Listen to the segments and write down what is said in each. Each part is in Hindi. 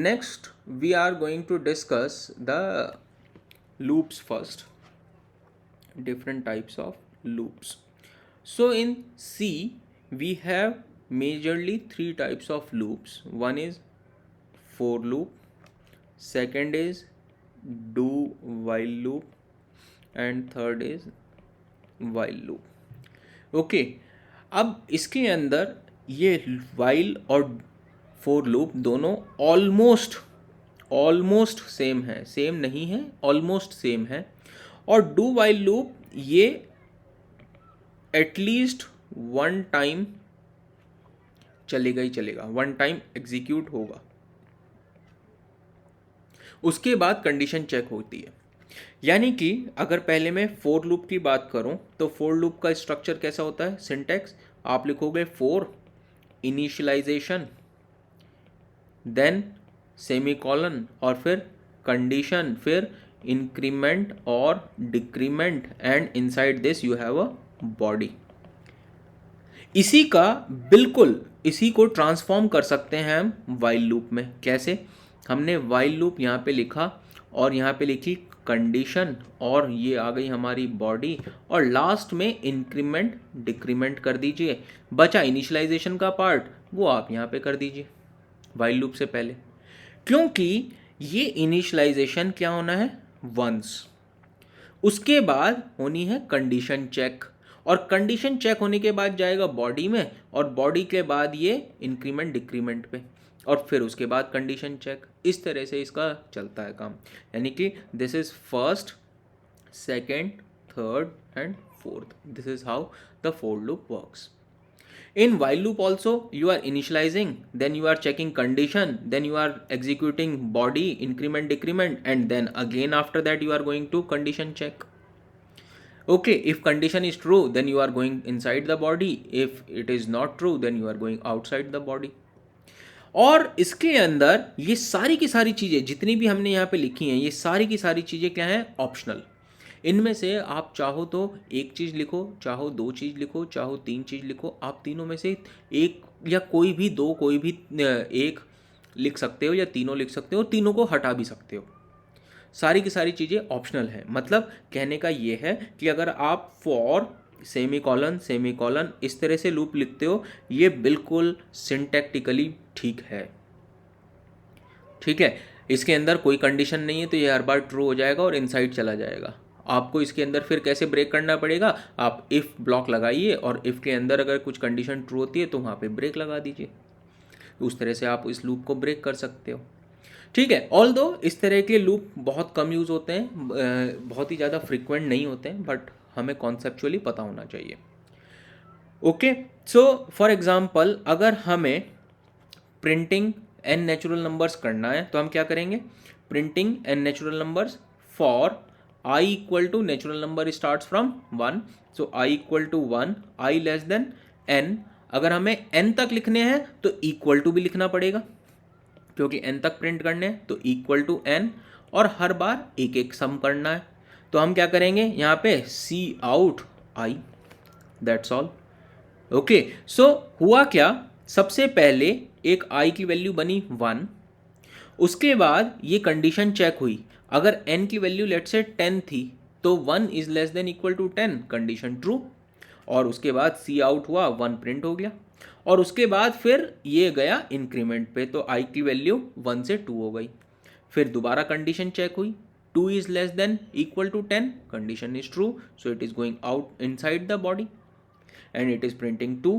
Next, we are going to discuss the loops first, different types of loops. So, in C, we have majorly three types of loops. One is for loop, second is do while loop, and third is while loop. Okay, अब इसके अंदर ये while और for लूप दोनों ऑलमोस्ट सेम है, सेम नहीं है, ऑलमोस्ट सेम है। और डू वाइल लूप ये एटलीस्ट वन टाइम चलेगा ही चलेगा, वन टाइम एग्जीक्यूट होगा, उसके बाद कंडीशन चेक होती है। यानी कि अगर पहले मैं फोर लूप की बात करूं तो फोर लूप का स्ट्रक्चर कैसा होता है, सिंटैक्स आप लिखोगे फोर इनिशियलाइजेशन, देन सेमीकोलन और फिर कंडीशन, फिर इंक्रीमेंट और decrement, and inside this you have a body. इसी का बिल्कुल इसी को ट्रांसफॉर्म कर सकते हैं हम वाइल लूप में। कैसे? हमने वाइल लूप यहाँ पे लिखा और यहाँ पे लिखी कंडीशन और ये आ गई हमारी बॉडी, और लास्ट में इंक्रीमेंट डिक्रीमेंट कर दीजिए। बचा इनिशियलाइजेशन का पार्ट, वो आप यहाँ पे कर दीजिए वाइल लूप से पहले, क्योंकि ये इनिशियलाइजेशन क्या होना है, वंस। उसके बाद होनी है कंडीशन चेक, और कंडीशन चेक होने के बाद जाएगा बॉडी में, और बॉडी के बाद ये इंक्रीमेंट डिक्रीमेंट पे, और फिर उसके बाद कंडीशन चेक। इस तरह से इसका चलता है काम। यानी कि this is first, second, third and fourth. This is how the for loop works. In while loop also you are initializing, then you are checking condition, then you are executing body, increment, decrement, and then again after that you are going to condition check. Okay, if condition is true then you are going inside the body, if it is not true then you are going outside the body. और इसके अंदर ये सारी की सारी चीज़ें जितनी भी हमने यहाँ पे लिखी हैं, ये सारी की सारी चीज़ें क्या हैं, ऑप्शनल। इनमें से आप चाहो तो एक चीज़ लिखो, चाहो दो चीज़ लिखो, चाहो तीन चीज़ लिखो, आप तीनों में से एक या कोई भी दो, कोई भी एक लिख सकते हो, या तीनों लिख सकते हो, तीनों को हटा भी सकते हो। सारी की सारी चीज़ें ऑप्शनल है। मतलब कहने का ये है कि अगर आप फॉर सेमीकोलन सेमीकोलन इस तरह से लूप लिखते हो, ये बिल्कुल सिंटैक्टिकली ठीक है। ठीक है, इसके अंदर कोई कंडीशन नहीं है तो ये हर बार ट्रू हो जाएगा और इनसाइड चला जाएगा। आपको इसके अंदर फिर कैसे ब्रेक करना पड़ेगा, आप इफ़ ब्लॉक लगाइए और इफ़ के अंदर अगर कुछ कंडीशन ट्रू होती है तो वहाँ पे ब्रेक लगा दीजिए। उस तरह से आप इस लूप को ब्रेक कर सकते हो। ठीक है, ऑल्दो इस तरह के लूप बहुत कम यूज़ होते हैं, बहुत ही ज़्यादा फ्रिक्वेंट नहीं होते हैं, बट हमें कॉन्सेप्चुअली पता होना चाहिए। ओके, सो फॉर एग्जांपल अगर हमें प्रिंटिंग एन नेचुरल नंबर्स करना है तो हम क्या करेंगे, printing N natural numbers for i equal to natural number starts from 1, so i equal to 1, i less than n। अगर हमें n तक लिखने हैं तो इक्वल टू भी लिखना पड़ेगा, क्योंकि n तक प्रिंट करने हैं, तो इक्वल टू n, और हर बार एक एक सम करना है। तो हम क्या करेंगे यहाँ पे, cout i, that's all. Okay, so हुआ क्या, सबसे पहले एक i की वैल्यू बनी 1, उसके बाद ये कंडीशन चेक हुई, अगर n की वैल्यू लेट से 10 थी तो 1 is less than equal to 10, condition true, और उसके बाद सी आउट हुआ, 1 प्रिंट हो गया, और उसके बाद फिर ये गया इंक्रीमेंट पे, तो i की वैल्यू 1 से 2 हो गई। फिर दोबारा कंडीशन चेक हुई, 2 is less than equal to 10, condition is true, so it is going out inside the body and it is printing 2,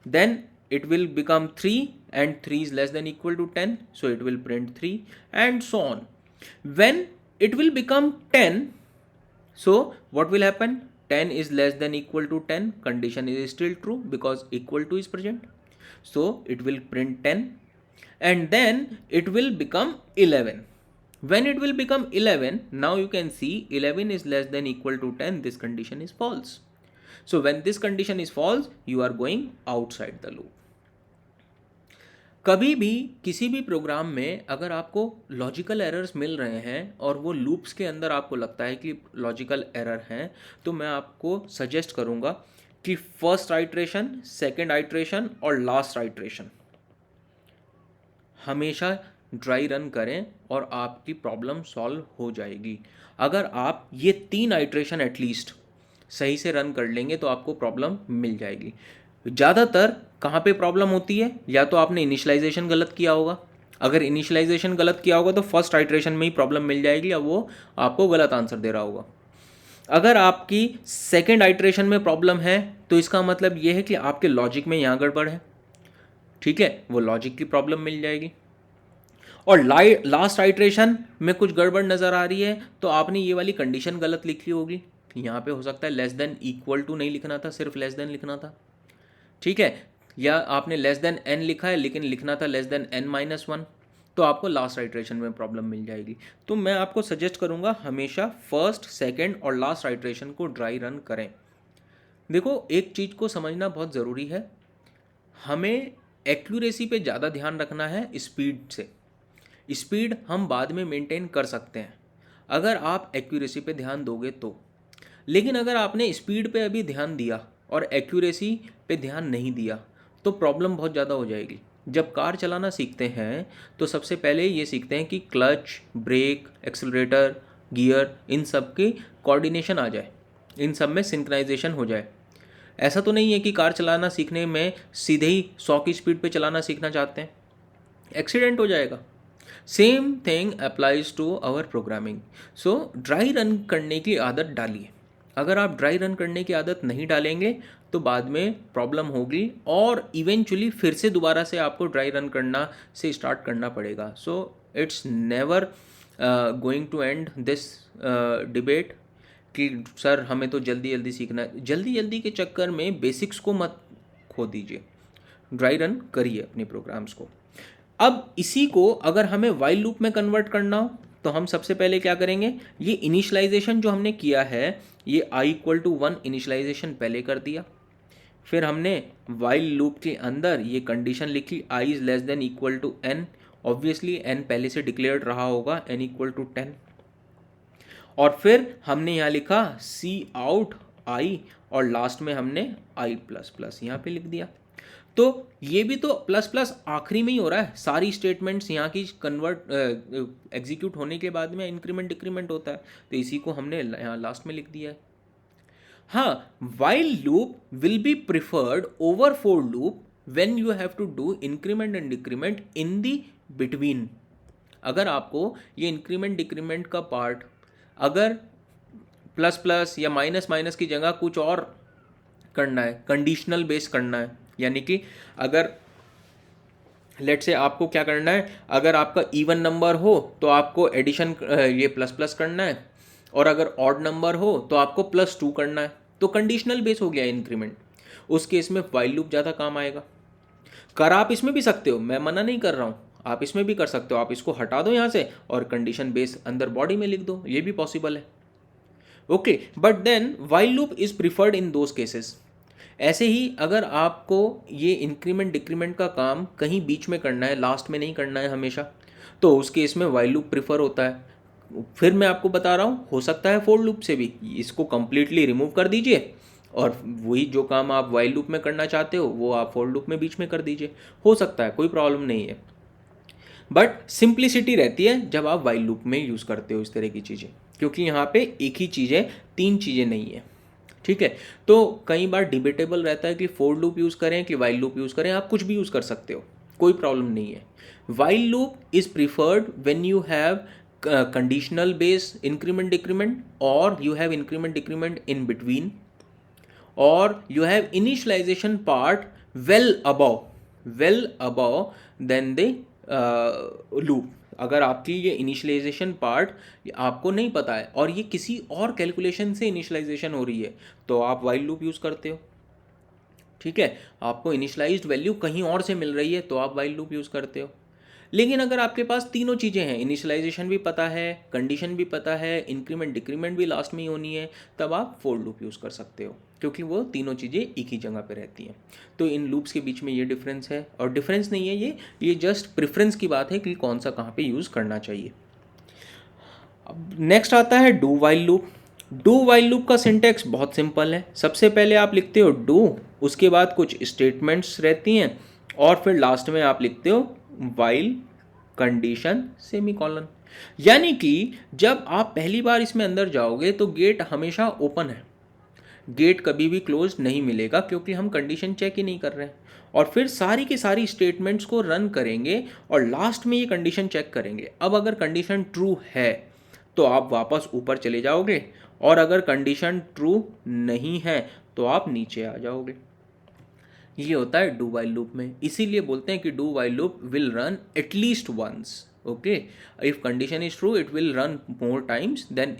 then it will become 3 and 3 is less than equal to 10, so it will print 3, and so on. When it will become 10, so what will happen, 10 is less than equal to 10, condition is still true because equal to is present, so it will print 10, and then it will become 11. When it will become 11, now you can see 11 is less than equal to 10, this condition is false. So when this condition is false, you are going outside the loop. कभी भी किसी भी प्रोग्राम में अगर आपको लॉजिकल एरर्स मिल रहे हैं और वो लूप्स के अंदर आपको लगता है कि लॉजिकल एरर हैं, तो मैं आपको सजेस्ट करूंगा कि फर्स्ट आइट्रेशन, सेकेंड आइट्रेशन और लास्ट आइट्रेशन हमेशा ड्राई रन करें और आपकी प्रॉब्लम सॉल्व हो जाएगी। अगर आप ये 3 आइट्रेशन एटलीस्ट सही से रन कर लेंगे तो आपको प्रॉब्लम मिल जाएगी। ज़्यादातर कहाँ पे प्रॉब्लम होती है, या तो आपने इनिशियलाइजेशन गलत किया होगा। अगर इनिशियलाइजेशन गलत किया होगा तो फर्स्ट आइट्रेशन में ही प्रॉब्लम मिल जाएगी, अब वो आपको गलत आंसर दे रहा होगा। अगर आपकी सेकेंड आइट्रेशन में प्रॉब्लम है तो इसका मतलब ये है कि आपके लॉजिक में यहाँ गड़बड़ है, ठीक है, वो लॉजिक की प्रॉब्लम मिल जाएगी। और लास्ट आइट्रेशन में कुछ गड़बड़ नज़र आ रही है तो आपने ये वाली कंडीशन गलत लिखी होगी। यहाँ पे हो सकता है लेस देन इक्वल टू नहीं लिखना था, सिर्फ लेस देन लिखना था, ठीक है, या आपने लेस देन n लिखा है लेकिन लिखना था लेस देन n-1, तो आपको लास्ट आइट्रेशन में प्रॉब्लम मिल जाएगी। तो मैं आपको सजेस्ट करूँगा हमेशा फर्स्ट, सेकेंड और लास्ट आइट्रेशन को ड्राई रन करें। देखो, एक चीज़ को समझना बहुत ज़रूरी है, हमें एक्यूरेसी पे ज़्यादा ध्यान रखना है स्पीड से। स्पीड हम बाद में मेंटेन कर सकते हैं अगर आप एक्यूरेसी पे ध्यान दोगे तो। लेकिन अगर आपने स्पीड पे अभी ध्यान दिया और एक्यूरेसी पे ध्यान नहीं दिया तो प्रॉब्लम बहुत ज़्यादा हो जाएगी। जब कार चलाना सीखते हैं तो सबसे पहले ये सीखते हैं कि क्लच, ब्रेक, एक्सेलरेटर, गियर, इन सब की कोऑर्डिनेशन आ जाए, इन सब में सिंक्रोनाइजेशन हो जाए। ऐसा तो नहीं है कि कार चलाना सीखने में सीधे ही 100 की स्पीड पे चलाना सीखना चाहते हैं, एक्सीडेंट हो जाएगा। Same thing applies to our programming. So dry run करने की आदत डालिए। अगर आप ड्राई रन करने की आदत नहीं डालेंगे तो बाद में प्रॉब्लम होगी और इवेंचुअली फिर से दोबारा से आपको ड्राई रन करना से स्टार्ट करना पड़ेगा। So it's never going to end this debate कि सर हमें तो जल्दी जल्दी सीखना है। जल्दी जल्दी के चक्कर में बेसिक्स को मत खो दीजिए, ड्राई रन करिए अपने प्रोग्राम्स को। अब इसी को अगर हमें वाइल लूप में कन्वर्ट करना हो तो हम सबसे पहले क्या करेंगे, ये इनिशियलाइजेशन जो हमने किया है ये i = 1 इनिशियलाइजेशन पहले कर दिया, फिर हमने वाइल लूप के अंदर ये कंडीशन लिखी i < n। ऑब्वियसली n पहले से डिक्लेयर्ड रहा होगा, n = 10। और फिर हमने यहाँ लिखा सी आउट i और लास्ट में हमने i++ यहाँ पे लिख दिया। तो ये भी तो प्लस प्लस आखिरी में ही हो रहा है, सारी स्टेटमेंट्स यहाँ की कन्वर्ट एग्जीक्यूट होने के बाद में इंक्रीमेंट डिक्रीमेंट होता है, तो इसी को हमने यहाँ लास्ट में लिख दिया है। हाँ, while loop will be preferred over for loop when you have to do increment and decrement in the between. अगर आपको ये इंक्रीमेंट डिक्रीमेंट का पार्ट अगर प्लस प्लस या माइनस माइनस की जगह कुछ और करना है, कंडीशनल बेस करना है, यानी कि अगर लेट से आपको क्या करना है, अगर आपका इवन नंबर हो तो आपको एडिशन ये प्लस प्लस करना है, और अगर ऑड नंबर हो तो आपको +2 करना है, तो कंडीशनल बेस हो गया इंक्रीमेंट। उस केस में वाइल लूप ज़्यादा काम आएगा। कर आप इसमें भी सकते हो, मैं मना नहीं कर रहा हूँ, आप इसमें भी कर सकते हो, आप इसको हटा दो यहाँ से और कंडीशन बेस अंदर बॉडी में लिख दो, ये भी पॉसिबल है। Okay, but then while loop is preferred in those cases. ऐसे ही अगर आपको ये इंक्रीमेंट डिक्रीमेंट का काम कहीं बीच में करना है, लास्ट में नहीं करना है हमेशा, तो उस केस में वाइल लूप प्रिफर होता है। फिर मैं आपको बता रहा हूँ, हो सकता है फोर लूप से भी, इसको कंप्लीटली रिमूव कर दीजिए और वही जो काम आप वाइल लूप में करना चाहते हो वो आप फोर लूप में बीच में कर दीजिए, हो सकता है, कोई प्रॉब्लम नहीं है। बट सिंप्लिसिटी रहती है जब आप वाइल लूप में यूज़ करते हो इस तरह की चीज़ें, क्योंकि यहाँ पे एक ही चीज़ है, 3 चीज़ें नहीं है, ठीक है। तो कई बार डिबेटेबल रहता है कि फोर लूप यूज़ करें कि वाइल लूप यूज़ करें, आप कुछ भी यूज़ कर सकते हो, कोई प्रॉब्लम नहीं है। While loop is preferred when you have conditional base increment decrement, और you have increment decrement in between, और you have initialization part well above then the loop. अगर आपकी ये इनिशियलाइजेशन पार्ट आपको नहीं पता है और ये किसी और कैलकुलेशन से इनिशियलाइजेशन हो रही है तो आप वाइल लूप यूज़ करते हो, ठीक है। आपको इनिशियलाइज्ड वैल्यू कहीं और से मिल रही है तो आप वाइल लूप यूज़ करते हो। लेकिन अगर आपके पास तीनों चीज़ें हैं, इनिशियलाइजेशन भी पता है, कंडीशन भी पता है, इंक्रीमेंट डिक्रीमेंट भी लास्ट में ही होनी है, तब आप फोर लूप यूज़ कर सकते हो, क्योंकि वो तीनों चीज़ें एक ही जगह पे रहती हैं। तो इन लूप्स के बीच में ये डिफरेंस है, और डिफरेंस नहीं है ये जस्ट प्रेफरेंस की बात है कि कौन सा कहाँ पे यूज़ करना चाहिए। अब नेक्स्ट आता है do while loop. Do while loop का सिंटैक्स बहुत सिंपल है। सबसे पहले आप लिखते हो डू, उसके बाद कुछ स्टेटमेंट्स रहती हैं, और फिर लास्ट में आप लिखते हो वाइल कंडीशन सेमीकोलन। यानी कि जब आप पहली बार इसमें अंदर जाओगे तो गेट हमेशा ओपन है, गेट कभी भी क्लोज नहीं मिलेगा क्योंकि हम कंडीशन चेक ही नहीं कर रहे हैं। और फिर सारी की सारी स्टेटमेंट्स को रन करेंगे और लास्ट में ये कंडीशन चेक करेंगे। अब अगर कंडीशन ट्रू है तो आप वापस ऊपर चले जाओगे, और अगर कंडीशन ट्रू नहीं है तो आप नीचे आ जाओगे। ये होता है डू वाइल लूप में। इसीलिए बोलते हैं कि do while loop will run at least once. Okay, if condition is true it will run more times, then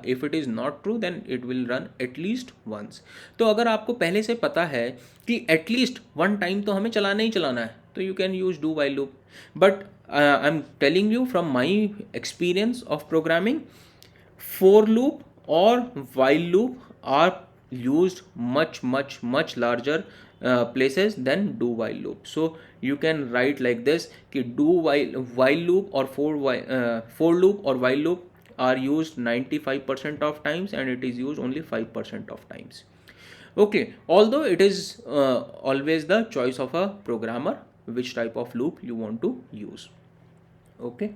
if it is not true then it will run at least once. तो अगर आपको पहले से पता है कि एटलीस्ट वन टाइम तो हमें चलाना ही चलाना है, तो you can use do while loop. But I am telling you from my experience of programming, for loop or while loop are used much larger places than do while loop. So you can write like this कि do while loop or for loop or while loop are used 95% of times and it is used only 5% of times. Okay, although it is always the choice of a programmer which type of loop you want to use. Okay.